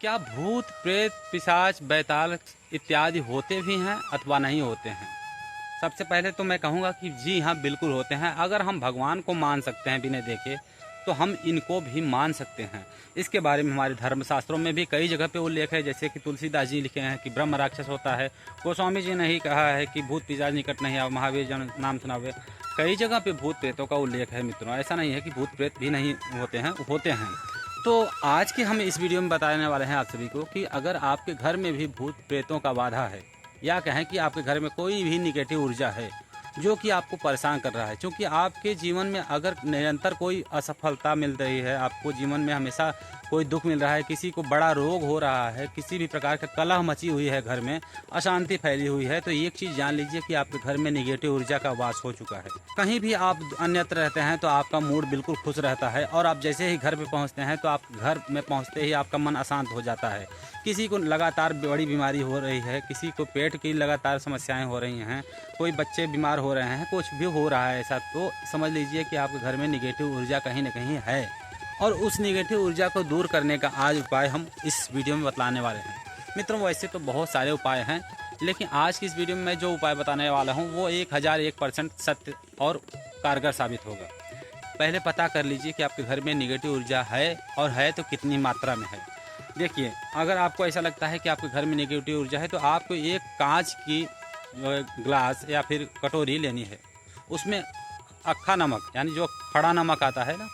क्या भूत प्रेत पिशाच बैताल इत्यादि होते भी हैं अथवा नहीं होते हैं? सबसे पहले तो मैं कहूँगा कि जी हाँ, बिल्कुल होते हैं। अगर हम भगवान को मान सकते हैं बिना देखे, तो हम इनको भी मान सकते हैं। इसके बारे में हमारे धर्मशास्त्रों में भी कई जगह पे उल्लेख है, जैसे कि तुलसीदास जी लिखे हैं कि ब्रह्म राक्षस होता है। गोस्वामी जी ने ही कहा है कि भूत पिशाच निकट नहीं आओ, महावीर जन नाम सुनावे। कई जगह पे भूत प्रेतों का उल्लेख है मित्रों, ऐसा नहीं है कि भूत प्रेत भी नहीं होते हैं, होते हैं। तो आज की हम इस वीडियो में बताने वाले हैं आप सभी को कि अगर आपके घर में भी भूत प्रेतों का बाधा है, या कहें कि आपके घर में कोई भी निगेटिव ऊर्जा है जो कि आपको परेशान कर रहा है, क्योंकि आपके जीवन में अगर निरंतर कोई असफलता मिल रही है, आपको जीवन में हमेशा कोई दुख मिल रहा है, किसी को बड़ा रोग हो रहा है, किसी भी प्रकार का कलह मची हुई है, घर में अशांति फैली हुई है, तो एक चीज़ जान लीजिए कि आपके घर में निगेटिव ऊर्जा का वास हो चुका है। कहीं भी आप अन्यत्र रहते हैं तो आपका मूड बिल्कुल खुश रहता है, और आप जैसे ही घर पे पहुंचते हैं तो आप घर में पहुंचते ही आपका मन अशांत हो जाता है। किसी को लगातार बड़ी बीमारी हो रही है, किसी को पेट की लगातार समस्याएं हो रही हैं, कोई बच्चे बीमार हो रहे हैं, कुछ भी हो रहा है ऐसा, तो समझ लीजिए कि आपके घर में निगेटिव ऊर्जा कहीं ना कहीं है। और उस निगेटिव ऊर्जा को दूर करने का आज उपाय हम इस वीडियो में बतलाने वाले हैं मित्रों। वैसे तो बहुत सारे उपाय हैं, लेकिन आज की इस वीडियो में मैं जो उपाय बताने वाला हूँ वो 1001% सत्य और कारगर साबित होगा। पहले पता कर लीजिए कि आपके घर में निगेटिव ऊर्जा है, और है तो कितनी मात्रा में है। देखिए, अगर आपको ऐसा लगता है कि आपके घर में नेगेटिव ऊर्जा है, तो आपको एक कांच की ग्लास या फिर कटोरी लेनी है। उसमें अक्खा नमक, यानी जो खड़ा नमक आता है ना,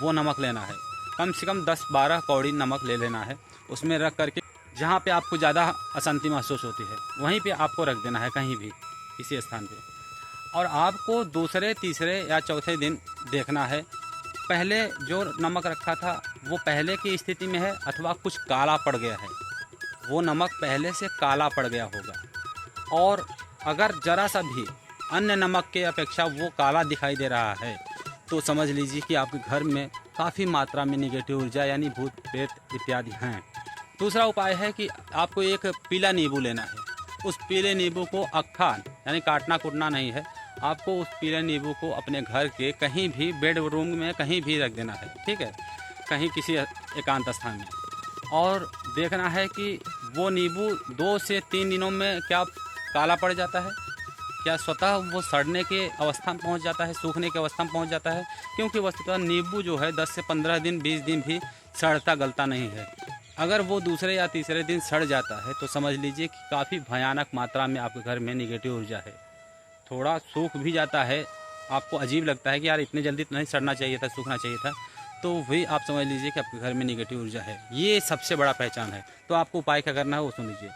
वो नमक लेना है। कम से कम 10-12 कौड़ी नमक ले लेना है। उसमें रख करके जहाँ पे आपको ज़्यादा अशांति महसूस होती है वहीं पे आपको रख देना है, कहीं भी किसी स्थान पे। और आपको दूसरे तीसरे या चौथे दिन देखना है, पहले जो नमक रखा था वो पहले की स्थिति में है अथवा कुछ काला पड़ गया है। वो नमक पहले से काला पड़ गया होगा, और अगर ज़रा सा भी अन्य नमक के अपेक्षा वो काला दिखाई दे रहा है, तो समझ लीजिए कि आपके घर में काफ़ी मात्रा में निगेटिव ऊर्जा यानी भूत प्रेत इत्यादि हैं। दूसरा उपाय है कि आपको एक पीला नींबू लेना है। उस पीले नींबू को अक्खा, यानी काटना कूटना नहीं है, आपको उस पीले नींबू को अपने घर के कहीं भी बेडरूम में कहीं भी रख देना है, ठीक है, कहीं किसी एकांत स्थान में। और देखना है कि वो नींबू 2 से 3 दिनों में क्या काला पड़ जाता है, क्या स्वतः वो सड़ने के अवस्था में पहुंच जाता है, सूखने की अवस्था में पहुंच जाता है। क्योंकि वस्तुतः नींबू जो है 10 से 15 दिन 20 दिन भी सड़ता गलता नहीं है। अगर वो दूसरे या तीसरे दिन सड़ जाता है तो समझ लीजिए कि काफ़ी भयानक मात्रा में आपके घर में निगेटिव ऊर्जा है। थोड़ा सूख भी जाता है, आपको अजीब लगता है कि यार इतने जल्दी तो नहीं सड़ना चाहिए था, सूखना चाहिए था, तो वही आप समझ लीजिए कि आपके घर में निगेटिव ऊर्जा है। ये सबसे बड़ा पहचान है। तो आपको उपाय क्या करना है वो सुन लीजिए।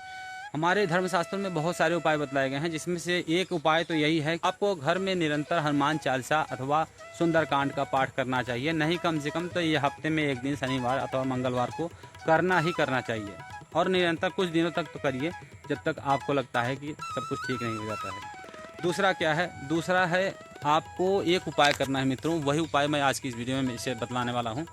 हमारे धर्मशास्त्रों में बहुत सारे उपाय बतलाए गए हैं, जिसमें से एक उपाय तो यही है कि आपको घर में निरंतर हनुमान चालीसा अथवा सुंदरकांड का पाठ करना चाहिए। नहीं कम से कम तो ये हफ्ते में एक दिन शनिवार अथवा मंगलवार को करना ही करना चाहिए, और निरंतर कुछ दिनों तक तो करिए, जब तक आपको लगता है कि सब कुछ ठीक नहीं हो जाता है। दूसरा क्या है? दूसरा है आपको एक उपाय करना है मित्रों, वही उपाय मैं आज की इस वीडियो में इसे बतलाने वाला हूँ।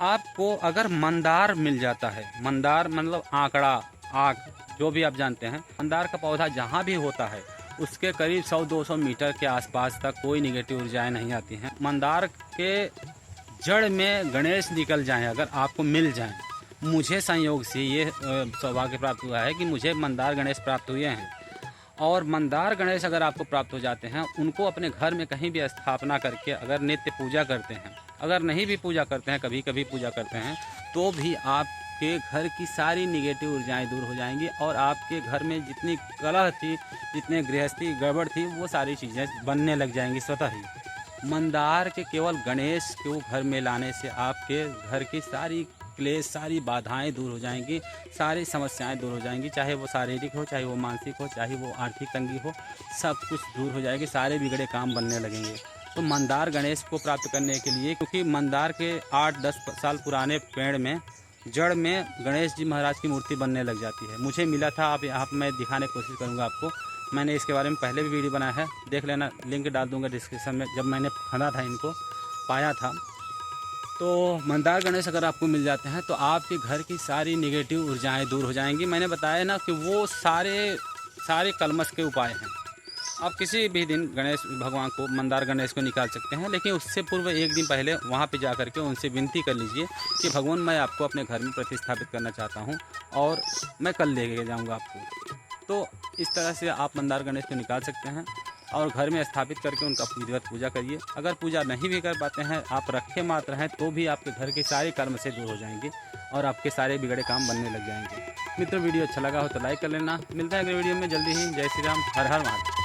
आपको अगर मंदार मिल जाता है, मंदार मतलब आंकड़ा, आग, जो भी आप जानते हैं, मंदार का पौधा जहाँ भी होता है उसके करीब 100-200 मीटर के आसपास तक कोई निगेटिव ऊर्जाएं नहीं आती हैं। मंदार के जड़ में गणेश निकल जाएं, अगर आपको मिल जाएं, मुझे संयोग से ये सौभाग्य प्राप्त हुआ है कि मुझे मंदार गणेश प्राप्त हुए हैं। और मंदार गणेश अगर आपको प्राप्त हो जाते हैं, उनको अपने घर में कहीं भी स्थापना करके अगर नित्य पूजा करते हैं, अगर नहीं भी पूजा करते हैं, कभी कभी पूजा करते हैं, तो भी आपके घर की सारी निगेटिव ऊर्जाएं दूर हो जाएंगी, और आपके घर में जितनी कलह थी, जितने गृहस्थी गड़बड़ थी, वो सारी चीज़ें बनने लग जाएंगी स्वतः ही। मंदार के केवल गणेश को घर में लाने से आपके घर की सारी क्लेश, सारी बाधाएं दूर हो जाएंगी, सारी समस्याएं दूर हो जाएंगी, चाहे वो शारीरिक हो, चाहे वो मानसिक हो, चाहे वो आर्थिक तंगी हो, सब कुछ दूर हो जाएगी, सारे बिगड़े काम बनने लगेंगे। तो मंदार गणेश को प्राप्त करने के लिए, क्योंकि मंदार के 8-10 साल पुराने पेड़ में जड़ में गणेश जी महाराज की मूर्ति बनने लग जाती है। मुझे मिला था, आप यहाँ पर मैं दिखाने की कोशिश करूँगा आपको। मैंने इसके बारे में पहले भी वीडियो बनाया है, देख लेना, लिंक डाल दूँगा डिस्क्रिप्शन में। जब मैंने खरीदा था, इनको पाया था, तो मंदार गणेश अगर आपको मिल जाते हैं तो आपके घर की सारी निगेटिव ऊर्जाएं दूर हो जाएंगी। मैंने बताया ना कि वो सारे कलमश के उपाय हैं। आप किसी भी दिन गणेश भगवान को, मंदार गणेश को निकाल सकते हैं, लेकिन उससे पूर्व एक दिन पहले वहाँ पे जा करके उनसे विनती कर लीजिए कि भगवान मैं आपको अपने घर में प्रतिस्थापित करना चाहता हूँ और मैं कल लेके जाऊँगा आपको। तो इस तरह से आप मंदार गणेश को निकाल सकते हैं और घर में स्थापित करके उनका विधिवत पूजा करिए। अगर पूजा नहीं भी कर पाते हैं, आप रखे मात्र हैं, तो भी आपके घर के सारे कर्म से दूर हो जाएंगे और आपके सारे बिगड़े काम बनने लग जाएंगे। मित्रों, वीडियो अच्छा लगा हो तो लाइक कर लेना। मिलता है अगले वीडियो में जल्दी ही। जय श्री राम, हर हर महादेव।